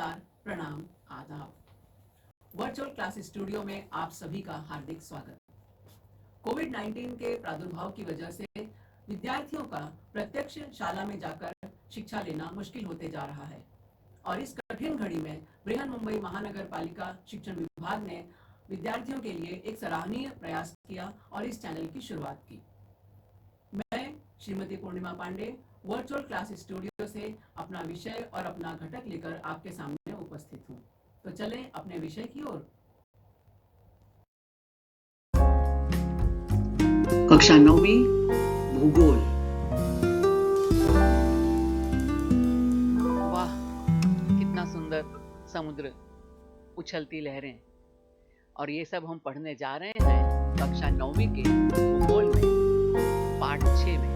नमस्कार, प्रणाम, आदाब। वर्चुअल क्लास स्टूडियो में आप सभी का हार्दिक स्वागत। कोविड-19 के प्रादुर्भाव की वजह से विद्यार्थियों का प्रत्यक्ष शाला में जाकर शिक्षा लेना मुश्किल होते जा रहा है और इस कठिन घड़ी में बृहन्मुंबई महानगर पालिका शिक्षण विभाग ने विद्यार्थियों के लिए एक सराहनीय प्रयास किया और इस चैनल की शुरुआत की। मैं श्रीमती पूर्णिमा पांडे वर्चुअल क्लास स्टूडियो से अपना विषय और अपना घटक लेकर आपके सामने उपस्थित हूँ। तो चलें अपने विषय की ओर। कक्षा 9वीं भूगोल। वाह, कितना सुंदर समुद्र, उछलती लहरें। और ये सब हम पढ़ने जा रहे हैं कक्षा 9वीं के भूगोल में, पाठ 6 में।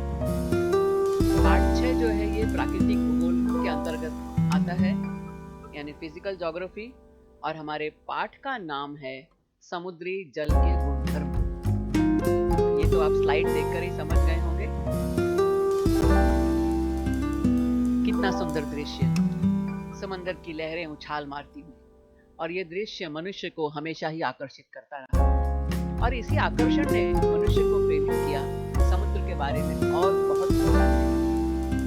पाठ 6 जो है ये प्राकृतिक भूगोल के अंतर्गत आता है, यानी फिजिकल ज्योग्राफी। और हमारे पाठ का नाम है समुद्री जल के गुणधर्म। ये तो आप स्लाइड देखकर ही समझ गए होंगे। कितना सुंदर दृश्य, समंदर की लहरें उछाल मारती हुई, और ये दृश्य मनुष्य को हमेशा ही आकर्षित करता रहा। और इसी आकर्षण ने मनुष्य को प्रेरित किया समुद्र के बारे में और बहुत कुछ जानने।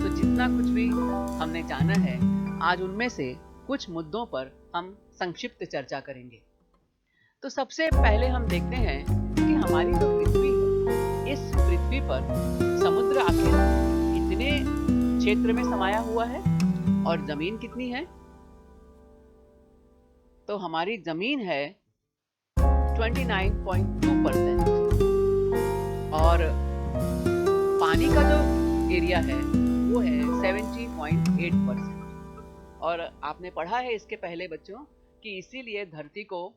तो जितना कुछ भी हमने जाना है, आज उनमें से कुछ मुद्दों पर हम संक्षिप्त चर्चा करेंगे। तो सबसे पहले हम देखते हैं कि हमारी जो पृथ्वी है, इस पृथ्वी पर समुद्र आखिर कितने क्षेत्र में समाया हुआ है और जमीन कितनी है। तो हमारी जमीन है 29.2% और पानी का जो एरिया है वो है 70.8%। और आपने पढ़ा है इसके पहले बच्चों कि इसीलिए धरती को,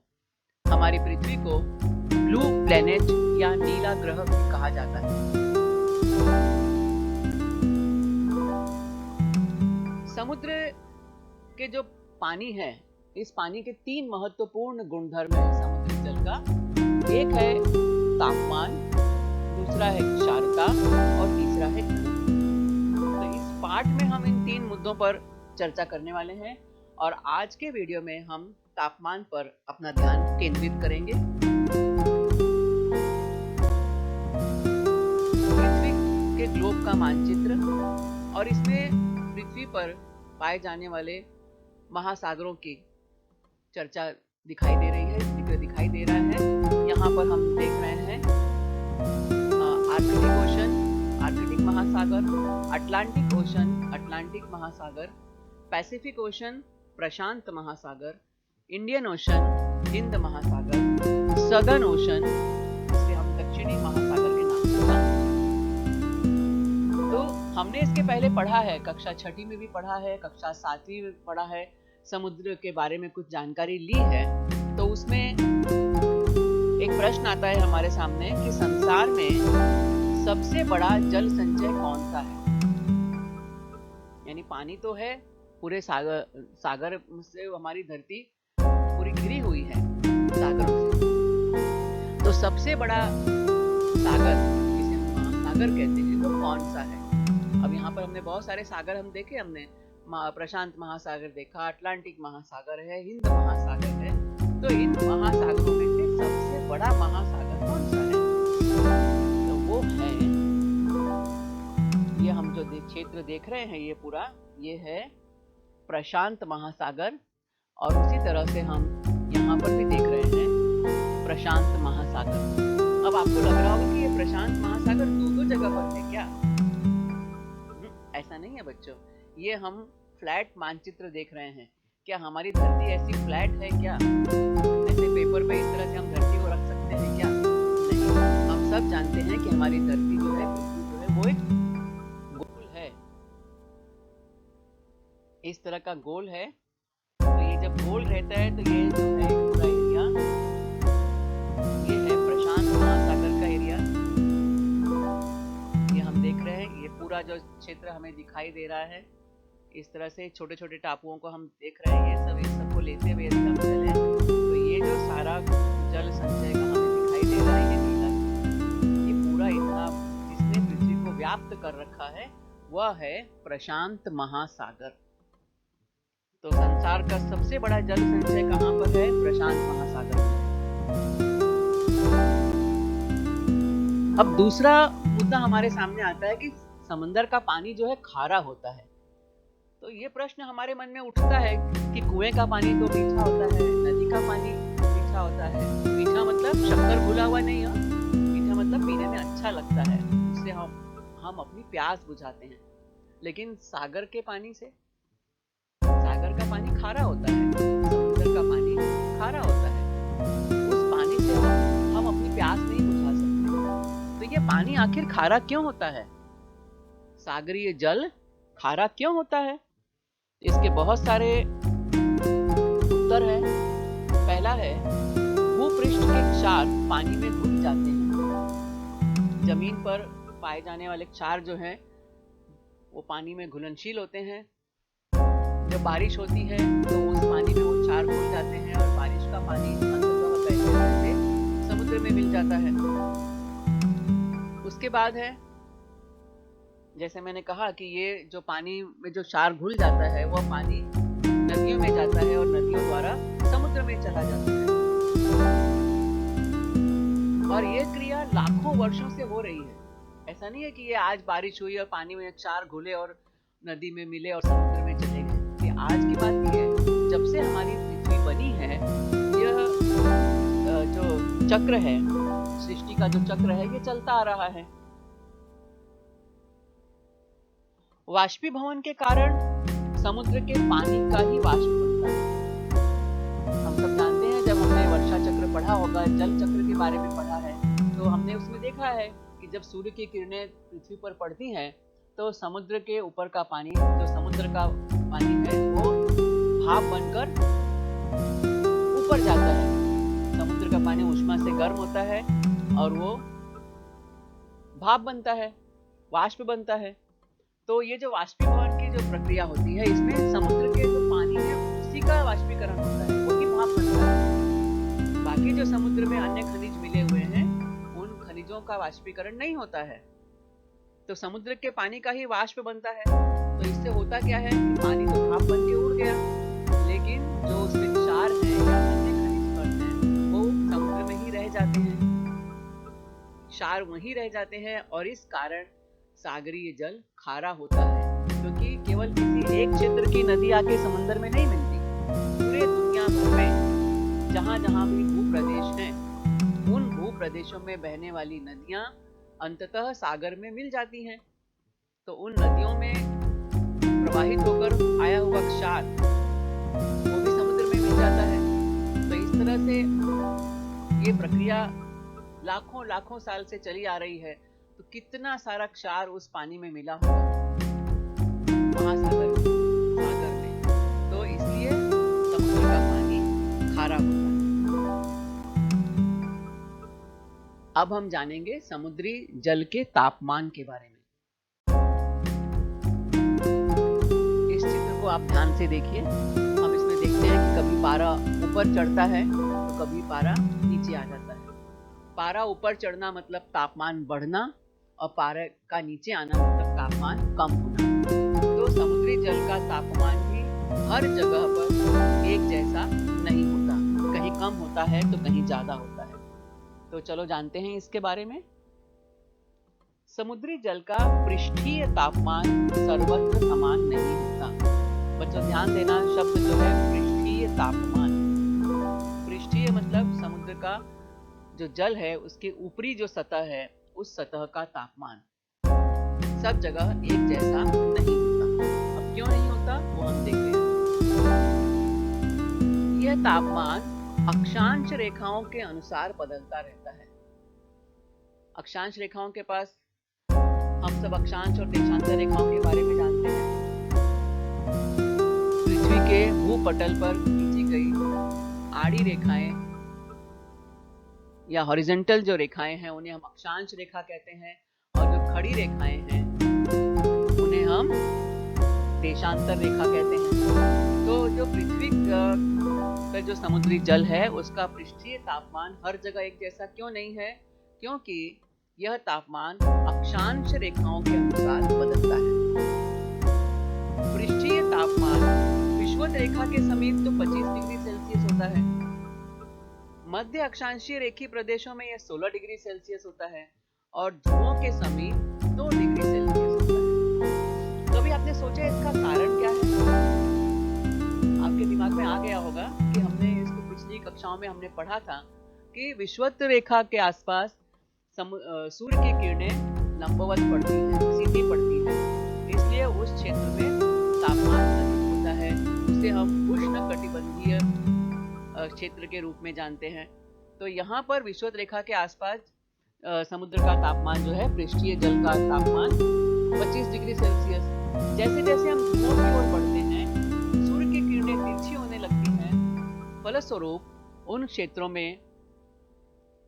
हमारी पृथ्वी को ब्लू प्लेनेट या नीला ग्रह भी कहा जाता है। समुद्र के जो पानी है, इस पानी के 3 महत्वपूर्ण गुणधर्म है समुद्री जल का। एक है तापमान, दूसरा है क्षारता और तीसरा है घनत्व। तो इस पाठ में हम इन 3 मुद्दों पर चर्चा करने वाले हैं और आज के वीडियो में हम तापमान पर अपना ध्यान केंद्रित करेंगे। पृथ्वी के ग्लोब का मानचित्र, और इसमें पृथ्वी पर पाए जाने वाले महासागरों की चर्चा दिखाई दे रही है, जिक्र दिखाई दे रहा है। यहाँ पर हम देख रहे हैं आर्कटिक ओशन, आर्कटिक महासागर, अटलांटिक ओशन, अटलांटिक महासागर, पैसिफिक ओशन, प्रशांत महासागर, इंडियन ओशन, हिंद महासागर, सदर्न ओशन, जिसे हम दक्षिणी महासागर के नाम से जानते हैं। तो हमने इसके पहले पढ़ा है, कक्षा 6वीं में भी पढ़ा है, कक्षा 7वीं में पढ़ा है, समुद्र के बारे में कुछ जानकारी ली है। तो उसमें एक प्रश्न आता है हमारे सामने कि संसार में सबसे बड़ा जल संचय कौन सा है। यानी पानी तो है, पूरे सागर से हमारी धरती पूरी घिरी हुई है सागरों से। तो सबसे बड़ा सागर, जिसे हम महासागर कहते हैं, वो कौन सा है। अब यहाँ पर हमने बहुत सारे सागर हम देखे, हमने प्रशांत महासागर देखा, अटलांटिक महासागर है, हिंद महासागर है। तो इन महासागरों में से सबसे बड़ा महासागर कौन सा है, तो वो है, ये हम जो क्षेत्र देख रहे हैं, ये पूरा ये है प्रशांत महासागर। और उसी तरह से हम यहाँ पर भी देख रहे हैं प्रशांत महासागर। अब आपको लग रहा होगा कि ये प्रशांत महासागर दो जगह पर है क्या। ऐसा नहीं है बच्चों, ये हम फ्लैट मानचित्र देख रहे हैं। क्या हमारी धरती ऐसी फ्लैट है क्या, ऐसे पेपर पे इस तरह से हम धरती को रख सकते हैं क्या? नहीं, हम सब जानते हैं कि हमारी धरती जो है, पृथ्वी जो है, वो एक गोल है, इस तरह का गोल है। तो ये जब गोल रहता है तो ये जो है पूरा एरिया, ये है प्रशांत महासागर का एरिया, ये हम देख रहे हैं। ये पूरा जो क्षेत्र हमें दिखाई दे रहा है, इस तरह से छोटे छोटे टापुओं को हम देख रहे हैं। ये सब इस सबको लेते हुए हम चले, तो ये जो सारा जल संचय का हमें दिखाई दे रहा है, ये पूरा इतना जिसने पृथ्वी को व्याप्त कर रखा है, वह है प्रशांत महासागर। तो संसार का सबसे बड़ा जल संचय कहाँ पर है? प्रशांत महासागर में। अब दूसरा मुद्दा हमारे सामने आता है कि समंदर का पानी जो है खारा होता है। तो ये प्रश्न हमारे मन में उठता है कि कुएं का पानी तो मीठा होता है, नदी का पानी मीठा होता है। मीठा मतलब शक्कर घुला हुआ नहीं है, मीठा मतलब पीने में अच्छा लगता है, उससे हम अपनी प्यास बुझाते हैं। लेकिन सागर के पानी से, सागर का पानी खारा होता है, समुद्र का पानी खारा होता है। उस पानी से हम अपनी प्यास नहीं बुझा सकते। तो ये पानी आखिर खारा क्यों होता है? सागरीय जल खारा क्यों होता है? इसके बहुत सारे उत्तर हैं। पहला है, भूपृष्ठ के क्षार पानी में घुल जाते हैं। जमीन पर पाए जाने वाले क्षार जो हैं वो पानी में घुलनशील होते हैं। जब बारिश होती है तो उस पानी में वो क्षार घुल जाते हैं और बारिश का पानी अंततः बहते बहते समुद्र में मिल जाता है। उसके बाद है, जैसे मैंने कहा कि ये जो पानी में जो क्षार घुल जाता है वह पानी नदियों में जाता है और नदियों द्वारा समुद्र में चला जाता है। और ये क्रिया लाखों वर्षों से हो रही है। ऐसा नहीं है कि ये आज बारिश हुई और पानी में क्षार घुले और नदी में मिले और समुद्र में चले गए। ये आज की बात नहीं है। जब से हमारी पृथ्वी बनी है, यह जो चक्र है, सृष्टि का जो चक्र है, ये चलता आ रहा है। वाष्पीभवन के कारण समुद्र के पानी का ही वाष्प बनता है। हम सब जानते हैं, जब हमने वर्षा चक्र पढ़ा होगा, जल चक्र के बारे में पढ़ा है, तो हमने उसमें देखा है कि जब सूर्य की किरणें पृथ्वी पर पड़ती हैं तो समुद्र के ऊपर का पानी, जो समुद्र का पानी है, वो भाप बनकर ऊपर जाता है। समुद्र का पानी ऊष्मा से गर्म होता है और वो भाप बनता है, वाष्प बनता है। तो ये जो वाष्पीभवन की जो प्रक्रिया होती है, इसमें समुद्र के जो पानी है उसी का वाष्पीकरण होता है, वही भाप बनता है। बाकी जो समुद्र में अन्य खनिज मिले हुए हैं, उन खनिजों का वाष्पीकरण नहीं होता है। तो समुद्र के पानी का ही वाष्प बनता है। तो इससे होता क्या है कि पानी तो भाप बन के उड़ गया, लेकिन जो उसमें क्षार है या अन्य खनिज कण हैं, वो समुद्र में ही रह जाते हैं, क्षार वहीं रह जाते हैं। और इस कारण सागरीय जल खारा होता है, क्योंकि केवल किसी एक क्षेत्र की नदी आके समुद्र में नहीं मिलती। पूरे दुनिया भर में जहां जहां भी भूप्रदेश हैं, उन भूप्रदेशों में बहने वाली नदियां अंततः सागर में मिल जाती हैं। तो उन नदियों में प्रवाहित होकर आया हुआ क्षार वो भी समुद्र में मिल जाता है। तो इस तरह से ये प्रक्रिया लाखों लाखों साल से चली आ रही है। तो कितना सारा क्षार उस पानी में मिला होगा महासागर में, सागर में। तो इसलिए समुद्र का पानी खारा होता है। अब हम जानेंगे समुद्री जल के तापमान के बारे में। इस चित्र को आप ध्यान से देखिए। हम इसमें देखते हैं कि कभी पारा ऊपर चढ़ता है तो कभी पारा नीचे आ जाता है। पारा ऊपर चढ़ना मतलब तापमान बढ़ना, और पारा का नीचे आना मतलब तापमान कम होना। तो समुद्री जल का तापमान भी हर जगह पर एक जैसा नहीं होता, कहीं कम होता है तो कहीं ज्यादा होता है। तो चलो जानते हैं इसके बारे में। समुद्री जल का पृष्ठीय तापमान सर्वत्र समान नहीं होता। बच्चों ध्यान देना, शब्द जो है पृष्ठीय तापमान। पृष्ठीय मतलब समुद्र का जो जल है उसके ऊपरी जो सतह है, उस सतह का तापमान सब जगह एक जैसा नहीं होता। अब क्यों नहीं होता वो हम देखते हैं। यह तापमान अक्षांश रेखाओं के अनुसार बदलता रहता है। अक्षांश रेखाओं के पास, हम सब अक्षांश और देशांतर रेखाओं के बारे में जानते हैं। पृथ्वी के भूपटल पर खींची गई आड़ी रेखाएं या हॉरिजॉन्टल जो रेखाएं हैं उन्हें हम अक्षांश रेखा कहते हैं, और जो खड़ी रेखाएं हैं उन्हें हम देशांतर रेखा कहते हैं। तो जो पृथ्वी का जो समुद्री जल है उसका पृष्ठीय तापमान हर जगह एक जैसा क्यों नहीं है? क्योंकि यह तापमान अक्षांश रेखाओं के अनुसार बदलता है। पृष्ठीय तापमान विश्व विषुवत रेखा के समीप तो 25 डिग्री सेल्सियस होता है। मध्य अक्षांशीय रेखीय प्रदेशों में यह 16 डिग्री सेल्सियस होता है और ध्रुवों के समीप 2 डिग्री सेल्सियस होता है। तो अभी आपने सोचा इसका कारण क्या है? आपके दिमाग में आ गया होगा कि हमने इसको पिछली कक्षाओं में हमने पढ़ा था कि विषुवत रेखा के आसपास सूर्य की किरणें लंबवत पड़ती हैं, सीधी पड़ती हैं, इसलिए उस क्षेत्र में तापमान अधिक होता है। उसे हम उष्णकटिबंधीय क्षेत्र के रूप में जानते हैं। तो यहाँ पर विषुवत रेखा के आसपास समुद्र का तापमान जो है, पृष्ठीय जल का तापमान 25 डिग्री सेल्सियस। जैसे जैसे हम ध्रुवों की ओर बढ़ते हैं, सूर्य की किरणें तिरछी होने लगती हैं। फलस्वरूप उन क्षेत्रों में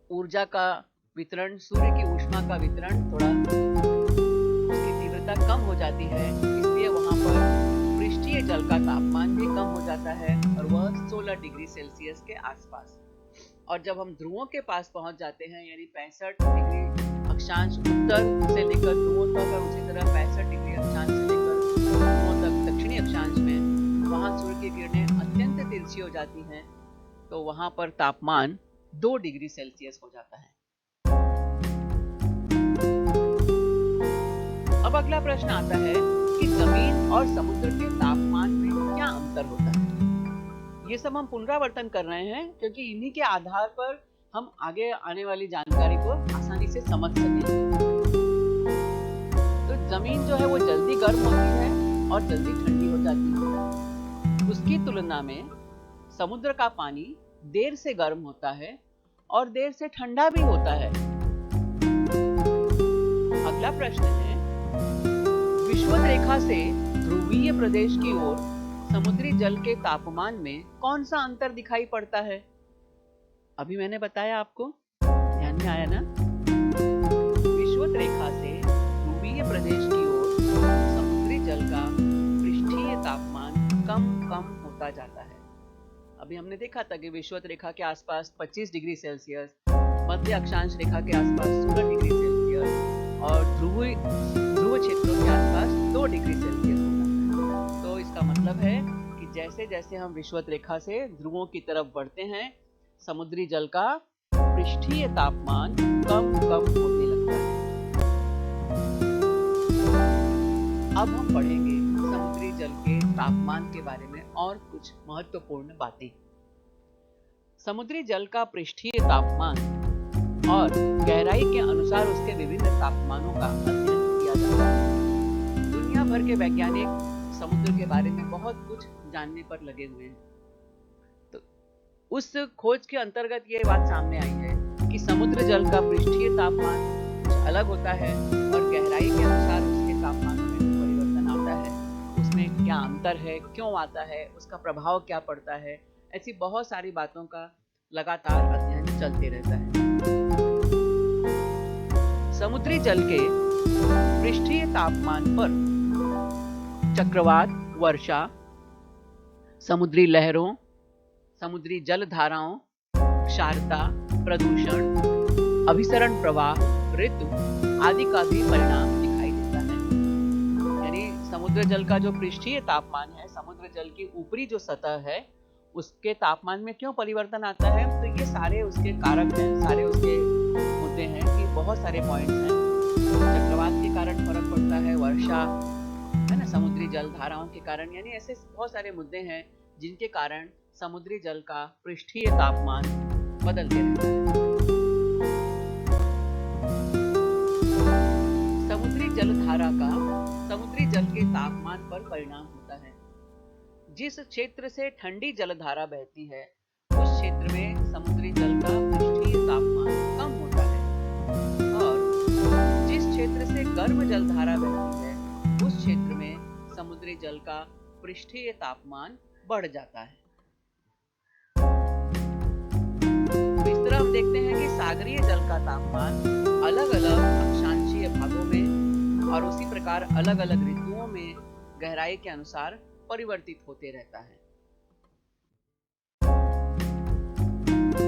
ऊर्जा का वितरण, सूर्य की ऊष्मा का वितरण थोड़ा उसकी तीव्रता कम हो जाती है, इसलिए वहां पर पृष्ठीय जल का तापमान भी कम हो जाता है और वह 16 डिग्री सेल्सियस के आसपास। और जब हम ध्रुवों के पास पहुंच जाते हैं, यानी 65 डिग्री अक्षांश उत्तर से लेकर ध्रुवों तक और उसी तरह 65 डिग्री अक्षांश से लेकर ध्रुवों तक दक्षिणी अक्षांश में, वहां सूर्य की किरणें अत्यंत तिरछी हो जाती हैं, तो वहां पर तापमान 2 डिग्री सेल्सियस हो जाता है। अब अगला प्रश्न आता है कि जमीन और समुद्र के तापमान में क्या अंतर होता है। ये सब हम पुनरावर्तन कर रहे हैं क्योंकि इन्हीं के आधार पर हम आगे आने वाली जानकारी को आसानी से समझ सकें। तो जमीन जो है वो जल्दी गर्म होती है और जल्दी ठंडी हो जाती है। उसकी तुलना में समुद्र का पानी देर से गर्म होता है और देर से ठंडा भी होता है। अगला प्रश्न है, विषुवत रेखा से ध्रुवीय प्रदेश की ओर समुद्री जल के तापमान में कौन सा अंतर दिखाई पड़ता है? अभी मैंने बताया आपको, ध्यान में आया ना? विषुवत रेखा से ध्रुवीय प्रदेश की ओर समुद्री जल का पृष्ठीय तापमान कम कम होता जाता है। अभी हमने देखा था कि विषुवत रेखा के आसपास 25 डिग्री सेल्सियस, मध्य अक्षांश रेखा के आसपास 16 डिग्री सेल्सियस और ध्रुव क्षेत्रों के आसपास 2 डिग्री सेल्सियस होता है। तो इसका मतलब है कि जैसे जैसे हम विषुवत रेखा से ध्रुवों की तरफ बढ़ते हैं, समुद्री जल का पृष्ठीय तापमान कम कम होने लगता है। अब हम पढ़ेंगे समुद्री जल के तापमान के बारे में और कुछ महत्वपूर्ण बातें। समुद्री जल का पृष्ठीय तापमान और गहराई के अनुसार उसके विभिन्न तापमानों का अध्ययन किया जाता है। दुनिया भर के वैज्ञानिक समुद्र के बारे में बहुत कुछ जानने पर लगे हुए हैं। तो उस खोज के अंतर्गत ये बात सामने आई है कि समुद्र जल का पृष्ठीय तापमान कुछ अलग होता है और गहराई के अनुसार उसके तापमानों में परिवर्तन आता है। उसमें क्या अंतर है, क्यों आता है, उसका प्रभाव क्या पड़ता है, ऐसी बहुत सारी बातों का लगातार अध्ययन चलते रहता है। समुद्री जल के पृष्ठीय तापमान पर चक्रवात, वर्षा, समुद्री लहरों, समुद्री जल धाराओं, क्षारता, प्रदूषण, अभिसरण प्रवाह, ऋतु आदि का भी परिणाम दिखाई देता है। यानी समुद्र जल का जो पृष्ठीय तापमान है, समुद्र जल की ऊपरी जो सतह है, उसके तापमान में क्यों परिवर्तन आता है, तो ये सारे उसके कारक हैं, सारे उसके मुद्दे हैं कि बहुत सारे पॉइंट्स हैं। चक्रवात के कारण फर्क पड़ता है, वर्षा है ना, समुद्री जल धाराओं के कारण, यानी ऐसे बहुत सारे मुद्दे हैं जिनके कारण समुद्री जल का पृष्ठीय तापमान बदलते रहता है। समुद्री जल धारा का समुद्री जल के तापमान पर परिणाम होता है। जिस क्षेत्र से ठंडी जलधारा बहती है, उस क्षेत्र में समुद्री जल का पृष्ठीय तापमान कम होता है और जिस क्षेत्र से गर्म जलधारा बहती है, उस क्षेत्र में समुद्री जल का पृष्ठीय तापमान बढ़ जाता है। तो इस तरह हम देखते हैं कि सागरीय जल का तापमान अलग-अलग अक्षांशीय भागों में और उसी प्रकार अलग-अलग ऋतुओं में गहराई के अनुसार परिवर्तित होते रहता है।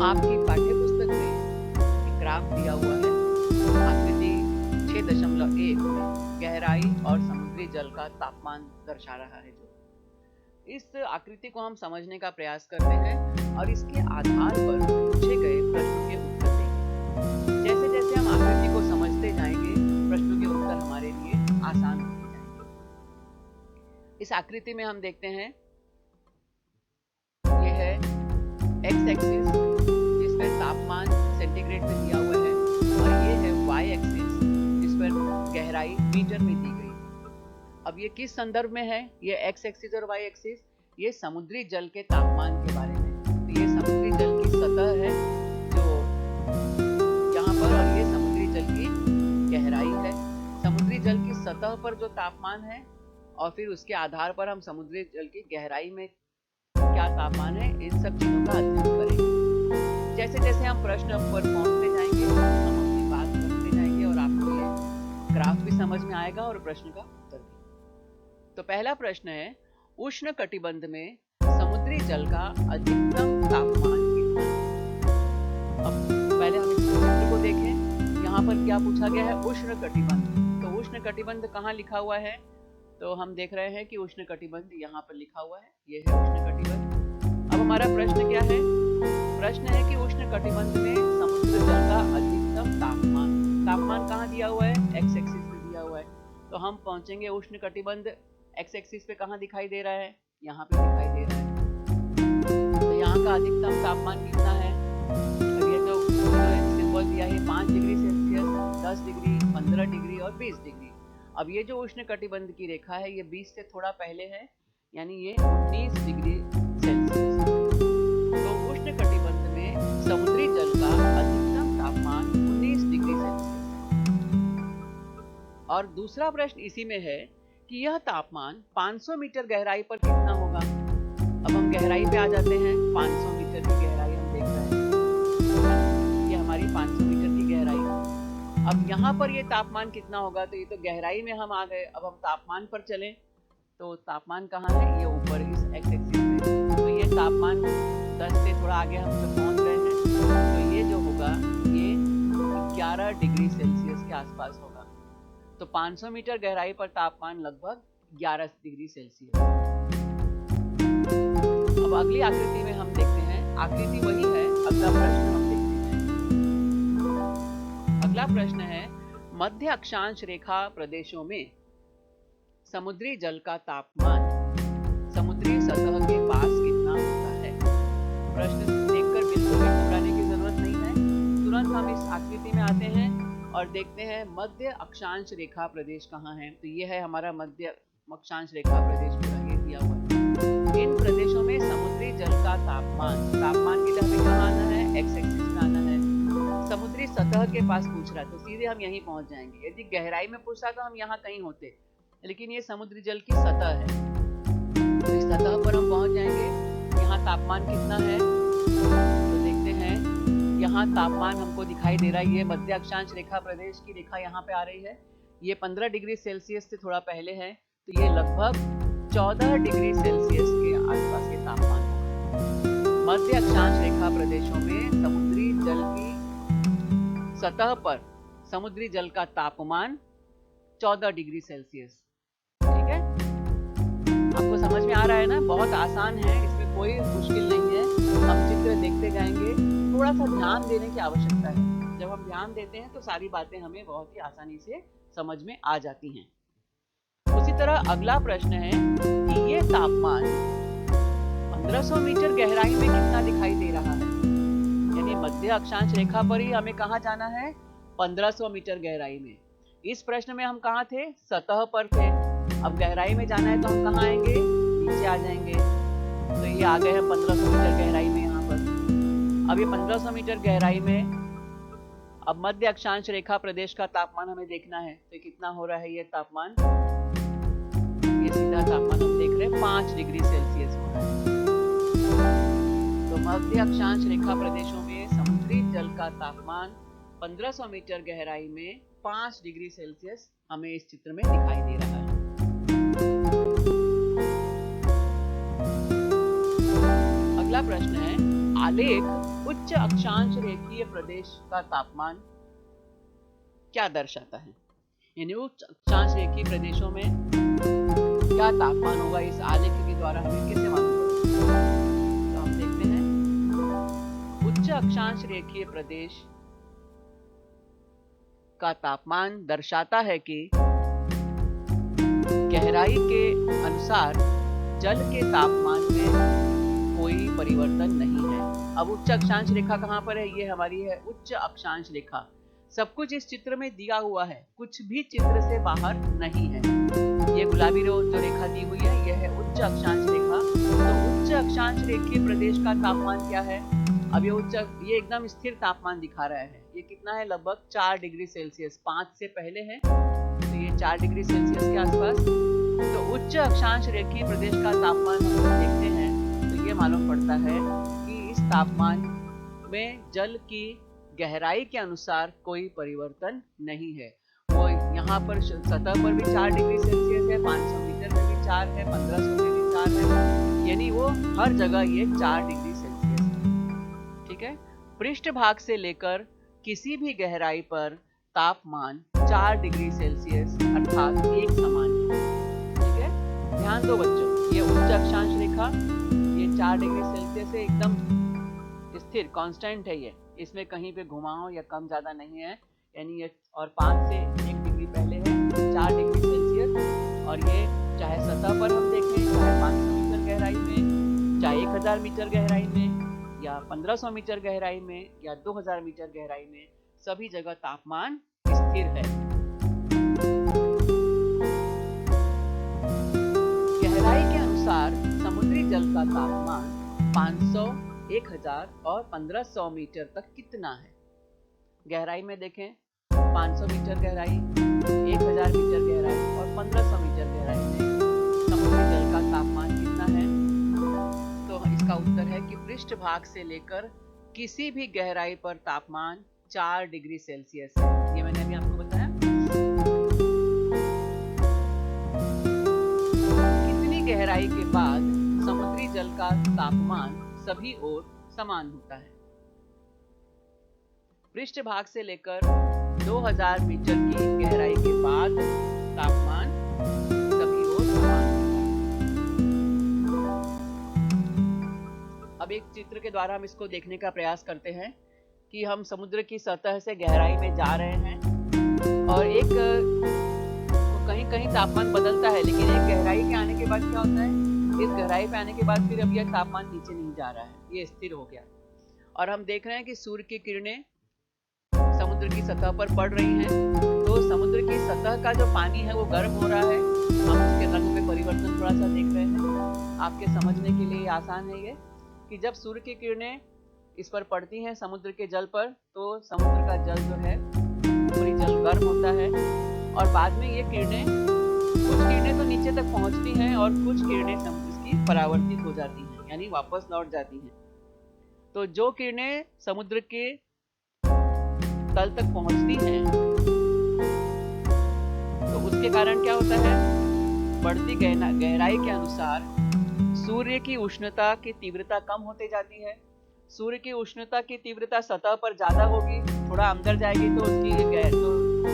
आपकी पाठ्यपुस्तक में एक ग्राफ दिया हुआ है, आकृति 6.1 में गहराई और समुद्री जल का तापमान दर्शा रहा है। जो इस आकृति को हम समझने का प्रयास करते हैं और इसके आधार पर पूछे गए प्रश्नों के उत्तर देंगे। जैसे जैसे हम आकृति को समझते जाएंगे, प्रश्नों के उत्तर हमारे लिए आसान होते जाएंगे। इस आकृति में हम देखते हैं, ये है एक्स एक्सिस जिसमें तापमान सेंटीग्रेड में दिया हुआ है, और ये है वाई एक्सिस जिस पर गहराई मीटर में दी गई। अब ये किस संदर्भ में है? ये एक्स एक्सिस और वाई एक्सिस, ये समुद्री जल के तापमान के बारे में। तो ये समुद्री जल की सतह है जो यहाँ पर, और ये समुद्री जल की गहराई है। समुद्री जल की सतह पर जो तापमान है, और फिर उसके आधार पर हम समुद्री जल की गहराई में क्या तापमान है, इन सब चीजों का अध्ययन करेंगे। जैसे जैसे हम प्रश्न पर पहुंचते जाएंगे, हम अपनी बात करते जाएंगे और आपको ये ग्राफ भी समझ में आएगा और प्रश्न का उत्तर भी। तो पहला प्रश्न है, उष्ण कटिबंध में समुद्री जल का अधिकतम तापमान कितना है? अब पहले हम इस चित्र को देखें। यहाँ पर क्या पूछा गया है? उष्ण कटिबंध। तो उष्ण कटिबंध कहाँ लिखा हुआ है? तो हम देख रहे हैं कि उष्ण कटिबंध यहाँ पर लिखा हुआ है, ये है उष्ण कटिबंध। अब हमारा प्रश्न क्या है? प्रश्न है कि उष्ण कटिबंध में समुद्र जल का अधिकतम तापमान कहाँ दिया हुआ है? एक्स एक्सिस पे दिया हुआ है। तो हम पहुंचेंगे उष्ण कटिबंध एक्स एक्सिस पे, कहाँ दिखाई दे रहा है? यहाँ पे दिखाई दे रहा है। तो यहाँ का अधिकतम तापमान कितना है? तो ये जो सिंबल दिया है 5 डिग्री सेल्सियस, 10 डिग्री, 15 डिग्री और 20 डिग्री। अब ये जो उष्ण कटिबंध की रेखा है, ये 20 से थोड़ा पहले है, यानी ये 19 डिग्री सेल्सियस। तो उष्ण कटिबंध में समुद्री जल का अधिकतम तापमान 19 डिग्री सेल्सियस। और दूसरा प्रश्न इसी में है कि यह तापमान 500 मीटर गहराई पर कितना होगा? अब हम गहराई पे आ जाते हैं। 500 मीटर की गहराई हम देख रहे हैं, ये हमारी 500 मीटर की गहराई। अब यहाँ पर ये तापमान कितना होगा? तो ये तो गहराई में हम आ गए, अब हम तापमान पर चलें। तो तापमान कहाँ है? ये ऊपर इस एक्स एक्सिस पे। तो ये तापमान 10 से थोड़ा आगे हम तो पहुँच गए हैं। तो ये जो होगा, ये 11 डिग्री सेल्सियस के आसपास होगा। तो 500 मीटर गहराई पर तापमान लगभग 11 डिग्री सेल्सियस। अब अगली आकृति में हम देखते हैं, आकृति वही है, अगला प्रश्न हम देखते हैं। अगला प्रश्न है, मध्य अक्षांश रेखा प्रदेशों में समुद्री जल का तापमान समुद्री सतह के पास कितना होता है? प्रश्न देखकर बिल्कुल भी घबराने की जरूरत नहीं है। तुरंत हम इस आकृति में आते हैं और देखते हैं मध्य अक्षांश रेखा प्रदेश कहाँ है। तो ये है हमारा मध्य अक्षांश रेखा प्रदेश, पूरा ये दिया हुआ है। इन प्रदेशों में समुद्री जल का तापमान के लिए हमें कहाँ आना है? एक्स एक्सिस में आना है। समुद्री सतह के पास पूछ रहा है, तो सीधे हम यहीं पहुंच जाएंगे। यदि गहराई में पूछा तो हम यहाँ कहीं होते, लेकिन ये समुद्री जल की सतह है, तो इस सतह पर हम पहुंच जाएंगे। यहाँ तापमान कितना है? तो देखते हैं, यहाँ तापमान हमको दिखाई दे रहा है, ये मध्य अक्षांश रेखा प्रदेश की रेखा यहाँ पे आ रही है। ये 15 डिग्री सेल्सियस से थोड़ा पहले है, तो ये लगभग 14 डिग्री सेल्सियस के आसपास के तापमान होगा। मध्य अक्षांश रेखा प्रदेशों में समुद्री जल की सतह पर समुद्री जल का तापमान 14 डिग्री सेल्सियस। ठीक है, आपको समझ में आ रहा है ना? बहुत आसान है, इसमें कोई मुश्किल नहीं है। हम चित्र देखते जाएंगे, थोड़ा सा ध्यान देने की आवश्यकता है। जब हम ध्यान देते हैं तो सारी बातें हमें बहुत ही आसानी से समझ में आ जाती हैं। उसी तरह अगला प्रश्न है कि ये तापमान 1500 मीटर गहराई में कितना दिखाई दे रहा है? यानी मध्य अक्षांश रेखा पर ही हमें कहाँ जाना है? 1500 मीटर गहराई में। इस प्रश्न में हम कहाँ थे? सतह पर थे। अब गहराई में जाना है तो हम कहाँ आएंगे? नीचे आ जाएंगे। तो ये आ गए हैं 1500 मीटर गहराई में यहाँ पर। अब ये 1500 मीटर गहराई में, अब मध्य अक्षांश रेखा प्रदेश का तापमान हमें देखना है। तो कितना हो रहा है ये तापमान? ये सीधा तापमान हम देख रहे हैं 5 डिग्री सेल्सियस हो रहा है। तो मध्य अक्षांश रेखा प्रदेशों में समुद्री जल का तापमान 1500 मीटर गहराई में 5 डिग्री सेल्सियस हमें इस चित्र में दिखाई दे रहा है। अगला प्रश्न है, आलेख उच्च अक्षांश रेखीय प्रदेश का तापमान क्या दर्शाता है? यानी उच्च अक्षांश रेखीय प्रदेशों में क्या तापमान होगा इस आलेख के द्वारा हमें कैसे मालूम पड़ेगा? तो हम देखते हैं उच्च अक्षांश रेखीय प्रदेश का तापमान दर्शाता है कि गहराई के अनुसार जल के तापमान में कोई परिवर्तन नहीं है। अब उच्च अक्षांश रेखा कहाँ पर है? ये हमारी है उच्च अक्षांश रेखा। सब कुछ इस चित्र में दिया हुआ है, कुछ भी चित्र से बाहर नहीं है। ये गुलाबी जो रेखा दी हुई है यह है उच्च अक्षांश रेखा। तो उच्च अक्षांश रेखीय प्रदेश का तापमान क्या है? अब ये एकदम स्थिर तापमान दिखा रहा है। ये कितना है? लगभग 4 डिग्री सेल्सियस। 5 से पहले है तो ये 4 डिग्री सेल्सियस के आसपास। तो उच्च अक्षांश रेखीय प्रदेश का तापमान हम देखते हैं तो ये मालूम पड़ता है कि इस तापमान में जल की गहराई के अनुसार कोई परिवर्तन नहीं है। वो यहाँ पर सतह पर भी 4 डिग्री सेल्सियस है, 500 मीटर में भी 4 है, 1500 में भी 4 है, यानी वो हर जगह ये 4 डिग्री सेल्सियस है। ठीक है। पृष्ठ भाग से लेकर किसी भी गहराई पर तापमान 4 डिग्री सेल्सियस अर्थात एक समान है। ठीक है, ध्यान दो बच्चों, ये उच्च अक्षांश रेखा ये 4 डिग्री सेल्सियस से एकदम स्थिर कांस्टेंट है। ये इसमें कहीं पे घुमाव या कम ज्यादा नहीं है, यानी ये और 5 से 1 डिग्री पहले है 4 डिग्री सेल्सियस। और ये चाहे सतह पर हम देखें, चाहे 500 मीटर गहराई में, चाहे 1000 मीटर गहराई में, या 1500 मीटर गहराई में, या 2000 मीटर गहराई में, सभी जगह तापमान स्थिर है। गहराई के अनुसार समुद्री जल का तापमान 500, 1000 और 1500 मीटर तक कितना है? गहराई में देखें, 500 मीटर गहराई, 1000 मीटर गहराई और 1500 मीटर गहराई में समुद्री जल का तापमान कितना है? तो इसका उत्तर है कि पृष्ठ भाग से लेकर किसी भी गहराई पर तापमान 4 डिग्री सेल्सियस है। ये मैंने अभी आपको बताया। कितनी गहराई के बाद समुद्री जल का तापमान सभी ओर समान होता है? पृष्ठ भाग से लेकर 2000 मीटर की गहराई के बाद तापमान सभी ओर समान होता है। अब एक चित्र के द्वारा हम इसको देखने का प्रयास करते हैं कि हम समुद्र की सतह से गहराई में जा रहे हैं और एक कहीं कहीं तापमान बदलता है, लेकिन एक गहराई के आने के बाद क्या होता है? इस गहराई पे आने के बाद फिर अब यह तापमान नीचे नहीं जा रहा है, ये स्थिर हो गया। और हम देख रहे हैं कि सूर्य की किरणें समुद्र की सतह पर पड़ रही हैं, तो समुद्र की सतह का जो पानी है वो गर्म हो रहा है। हम उसके रंग में परिवर्तन थोड़ा सा देख रहे हैं। आपके समझने के लिए आसान है ये कि जब सूर्य की किरणें इस पर पड़ती हैं समुद्र के जल पर, तो समुद्र का जल जो है, ऊपरी जल गर्म होता है और बाद में ये किरणें, कुछ किरणें तो नीचे तक पहुंचती हैं और कुछ किरणें समुद्र की परावर्तित हो जाती हैं, यानी वापस लौट जाती हैं। तो जो किरणें समुद्र के तल तक पहुंचती हैं, तो उसके कारण क्या होता है? बढ़ती गहराई के अनुसार सूर्य की उष्णता की तीव्रता कम होती जाती है। सूर्य की उष्णता की तीव्रता सतह पर ज्यादा होगी, थोड़ा अंदर जाएगी तो उसकी जो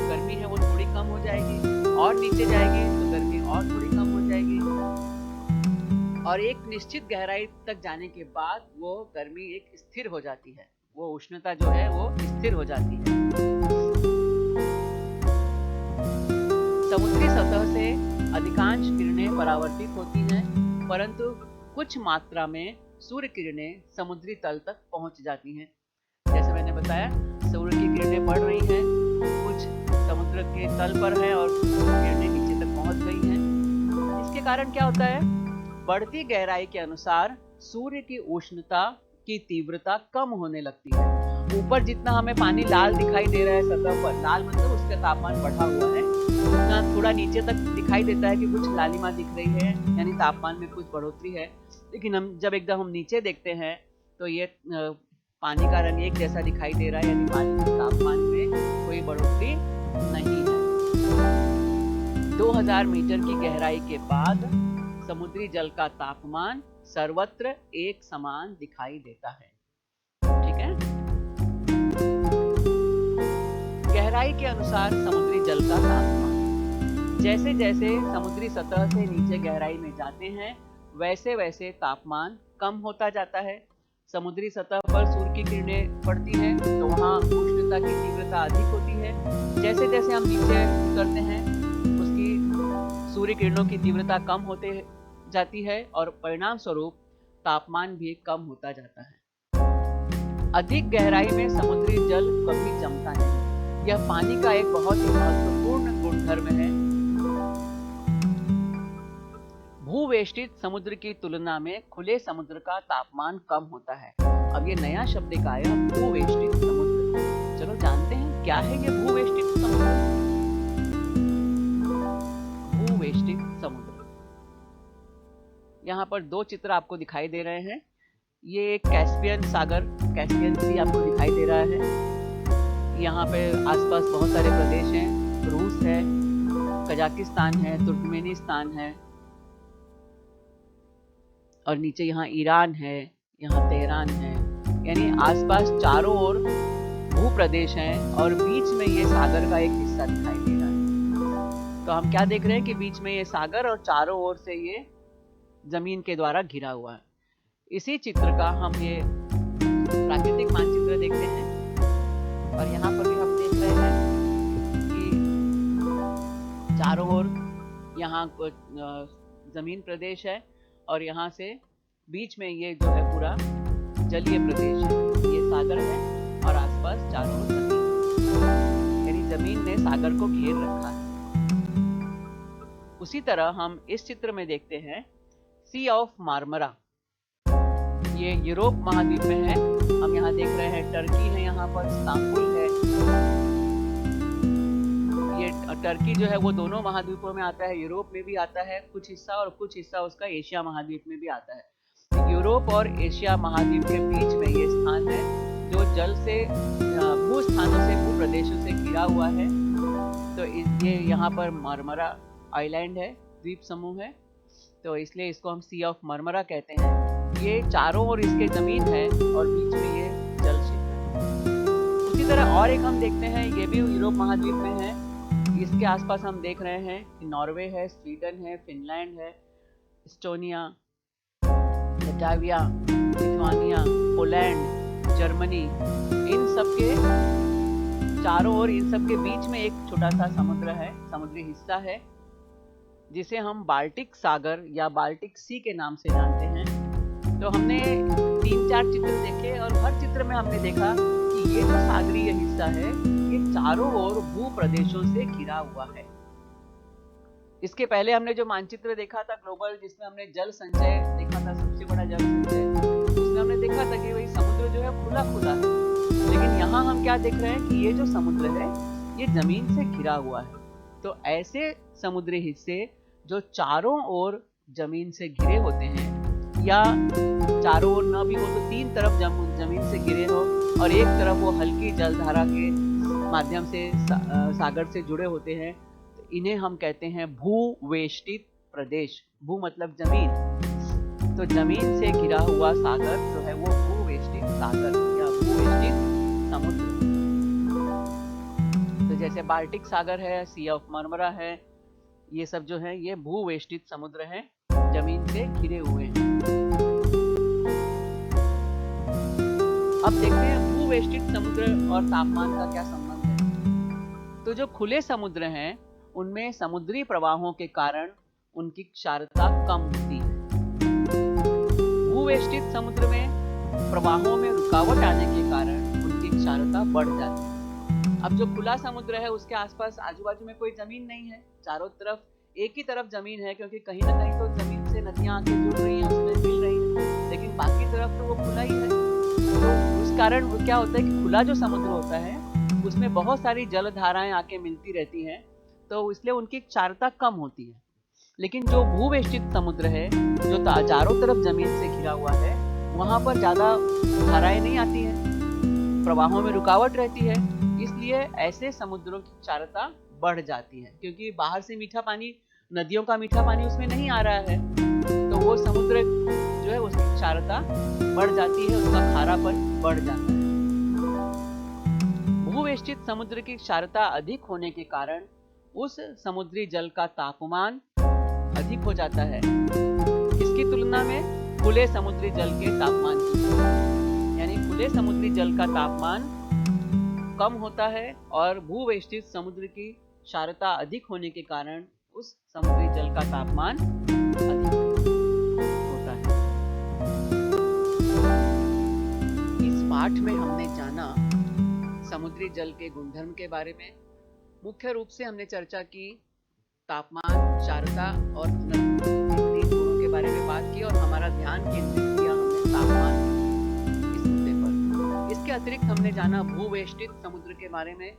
गर्मी है वो थोड़ी कम हो जाएगी, और नीचे जाएगी तो गर्मी और थोड़ी कम हो जाएगी, और एक निश्चित गहराई तक जाने के बाद वो गर्मी एक स्थिर हो जाती है, वो उष्णता जो है वो स्थिर हो जाती है। समुद्री सतह से अधिकांश किरणें परावर्तित होती हैं, परंतु कुछ मात्रा में सूर्य किरणें समुद्री तल तक पहुंच जाती हैं। जैसे मैंने बताया, सूर्य की किरणें पड़ रही हैं, कुछ समुद्र के तल पर है और कुछ किरणें नीचे तक पहुंच गई हैं। इसके कारण क्या होता है? बढ़ती गहराई के अनुसार सूर्य की उष्णता की तीव्रता कम होने लगती है। ऊपर जितना हमें पानी लाल दिखाई दे रहा है सतह पर, लाल मतलब उसका तापमान बढ़ा हुआ है, उतना थोड़ा नीचे तक दिखाई देता है कि कुछ लालिमा दिख रही है, यानी तापमान में कुछ बढ़ोतरी है। लेकिन हम जब एकदम हम नीचे देखते हैं तो ये पानी का रंग एक जैसा दिखाई दे रहा है, यानी पानी के तापमान में कोई बढ़ोतरी नहीं है। 2000 मीटर की गहराई के बाद समुद्री जल का तापमान सर्वत्र एक समान दिखाई देता है। ठीक है। गहराई के अनुसार समुद्री जल का तापमान जैसे जैसे समुद्री सतह से नीचे गहराई में जाते हैं वैसे वैसे तापमान कम होता जाता है। समुद्री सतह पर सूर्य की किरणें पड़ती हैं तो वहाँ उष्णता की तीव्रता अधिक होती है। जैसे जैसे हम नीचे उतरते हैं उसकी सूर्य किरणों की तीव्रता कम होते जाती है और परिणाम स्वरूप तापमान भी कम होता जाता है। अधिक गहराई में समुद्री जल कभी जमता नहीं। यह पानी का एक बहुत ही महत्वपूर्ण गुणधर्म है। भूवेष्टित समुद्र की तुलना में खुले समुद्र का तापमान कम होता है। अब ये नया शब्द एक आया, भूवेष्टित समुद्र। चलो जानते हैं क्या है ये भूवेष्टित समुद्र। भूवेष्टित समुद्र, यहाँ पर दो चित्र आपको दिखाई दे रहे हैं। ये एक कैस्पियन सागर, कैस्पियन सी आपको दिखाई दे रहा है। यहाँ पे आसपास बहुत सारे प्रदेश हैं, रूस है, कजाकिस्तान है, तुर्कमेनिस्तान है और नीचे यहाँ ईरान है, यहाँ तेहरान है। यानी आसपास चारों ओर भूप्रदेश हैं और बीच में ये सागर का एक हिस्सा दिखाई दे रहा है। तो हम क्या देख रहे हैं कि बीच में ये सागर और चारों ओर से ये जमीन के द्वारा घिरा हुआ है। इसी चित्र का हम ये प्राकृतिक मानचित्र देखते हैं और यहाँ पर भी हम देख रहे हैं कि चारों ओर यहाँ जमीन प्रदेश है और यहाँ से बीच में ये जो है पूरा जलीय प्रदेश है। ये सागर है और आसपास चारों ओर जमीन, यानी जमीन ने सागर को घेर रखा है। उसी तरह हम इस चित्र में देखते हैं सी ऑफ मार्मरा। ये यूरोप महाद्वीप में है। हम यहाँ देख रहे हैं टर्की है, यहाँ पर इस्तांबुल है। ये टर्की जो है वो दोनों महाद्वीपों में आता है, यूरोप में भी आता है कुछ हिस्सा और कुछ हिस्सा उसका एशिया महाद्वीप में भी आता है। यूरोप और एशिया महाद्वीप के बीच में ये स्थान है जो जल से भू स्थानों से भू प्रदेशों से घिरा हुआ है। तो ये यहाँ पर मार्मरा आइलैंड है, द्वीप समूह है, तो इसलिए इसको हम सी ऑफ मार्मरा कहते हैं। ये चारों ओर इसके जमीन है और बीच में ये जल क्षेत्र है। उसी तरह और एक हम देखते हैं, ये भी यूरोप महाद्वीप में है। इसके आसपास हम देख रहे हैं कि नॉर्वे है, स्वीडन है, फिनलैंड है, Estonia, Latvia, Lithuania, Poland, Germany, इन सब के चारों ओर, इन सब के बीच में एक छोटा सा समुद्र है, समुद्री हिस्सा है जिसे हम बाल्टिक सागर या बाल्टिक सी के नाम से जानते हैं। तो हमने 3-4 चित्र देखे और हर चित्र में हमने देखा कि ये जो सागरीय हिस्सा है ये चारों ओर भू प्रदेशों से घिरा हुआ है। इसके पहले हमने जो मानचित्र देखा था ग्लोबल, जिसमें हमने जल संचय देखा था, सबसे बड़ा जल संचय, उसमें हमने देखा था कि वही समुद्र जो है खुला खुला है। लेकिन यहाँ हम क्या देख रहे हैं कि ये जो समुद्र है ये जमीन से घिरा हुआ है। तो ऐसे समुद्री हिस्से जो चारों ओर जमीन से घिरे होते हैं, या चारों ओर न भी हो तो 3 तरफ जमीन से घिरे हो और एक तरफ वो हल्की जलधारा के माध्यम से सागर से जुड़े होते हैं, तो इन्हें हम कहते हैं भूवेष्टित प्रदेश। भू मतलब जमीन, तो जमीन से घिरा हुआ सागर जो है वो भूवेष्टित सागर या भूवेष्टित समुद्र। तो जैसे बाल्टिक सागर है, सी ऑफ मार्मरा है, ये सब जो है ये भूवेष्टित समुद्र हैं, जमीन से घिरे हुए हैं। अब देखते हैं भूवेष्टित समुद्र और तापमान का क्या संबंध है। तो जो खुले समुद्र हैं उनमें समुद्री प्रवाहों के कारण उनकी क्षारता कम होती है। भूवेष्टित समुद्र में प्रवाहों में रुकावट आने के कारण उनकी क्षारता बढ़ जाती है। अब जो खुला समुद्र है उसके आसपास आजू बाजू में कोई जमीन नहीं है, चारों तरफ एक ही तरफ जमीन है, क्योंकि कहीं ना कहीं तो जमीन से नदियां आके जुड़ रही हैं, उसमें मिल रही हैं, लेकिन बाकी तरफ तो वो खुला ही है। तो उस कारण वो क्या होता है कि खुला जो समुद्र होता है उसमें बहुत सारी जलधाराएं आके मिलती रहती हैं, तो इसलिए उनकी क्षारता कम होती है। लेकिन जो भूवेष्टित समुद्र है जो चारों तरफ जमीन से घिरा हुआ है, वहां पर ज्यादा धाराएं नहीं आती हैं, प्रवाहों में रुकावट रहती है, इसलिए ऐसे समुद्रों की क्षारता बढ़ जाती है, क्योंकि बाहर से मीठा पानी, नदियों का मीठा पानी उसमें नहीं आ रहा है, तो वो समुद्र जो है उसकी क्षारता बढ़ जाती है, उसका खारापन बढ़ जाता है। भूवेष्टित समुद्र की क्षारता अधिक होने के कारण उस समुद्री जल का तापमान अधिक हो जाता है, इसकी तुलना में खुले समुद्री जल के तापमान की। यानी खुले समुद्री जल का तापमान कम होता है और भूवेष्टित समुद्र की क्षारता अधिक होने के कारण उस समुद्री जल का तापमान अधिक होता है। इस पाठ में हमने जाना समुद्री जल के गुणधर्म के बारे में। मुख्य रूप से हमने चर्चा की तापमान, क्षारता और घनत्व, इन तीन गुणों के बारे में बात की और हमारा ध्यान केंद्रित किया हमने तापमान इस मुद्दे पर। इसके अतिरिक्त हमने जाना भूवेष्टित समुद्र के बारे में।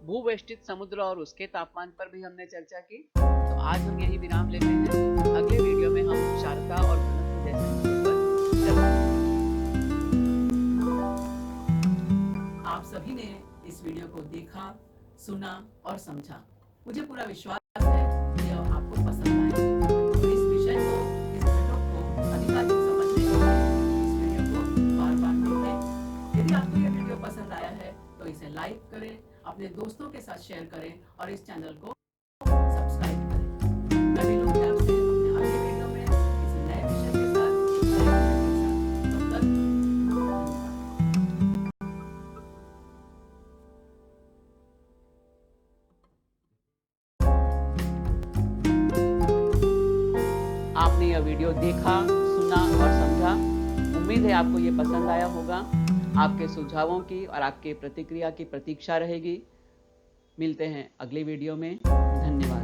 भूवेष्टित समुद्र और उसके तापमान पर भी हमने चर्चा की। तो आज हम यही विराम लेते हैं। अगले वीडियो में हम क्षारता और घनत्व जैसे मुद्दों पर चर्चा करेंगे। आप सभी ने इस वीडियो को देखा, सुना और समझा। मुझे पूरा विश्वास है कि यह आपको पसंद आए। तो इस विषय को, इस घटक को अधिकाधिक समझने के लिए इस वीडियो को बार-बार देखें। यदि आपको यह वीडियो पसंद आया है तो इसे लाइक करें, अपने दोस्तों के साथ शेयर करें और इस चैनल को सब्सक्राइब करें। मैं मिलूंगी आपसे अपने अगले वीडियो में किसी नए विषय के साथ, एक नए घटक के साथ। तब तक धन्यवाद। आपने यह वीडियो देखा, सुना और समझा। उम्मीद है आपको ये पसंद आया होगा। आपके सुझावों की और आपके प्रतिक्रिया की प्रतीक्षा रहेगी। मिलते हैं अगले वीडियो में। धन्यवाद।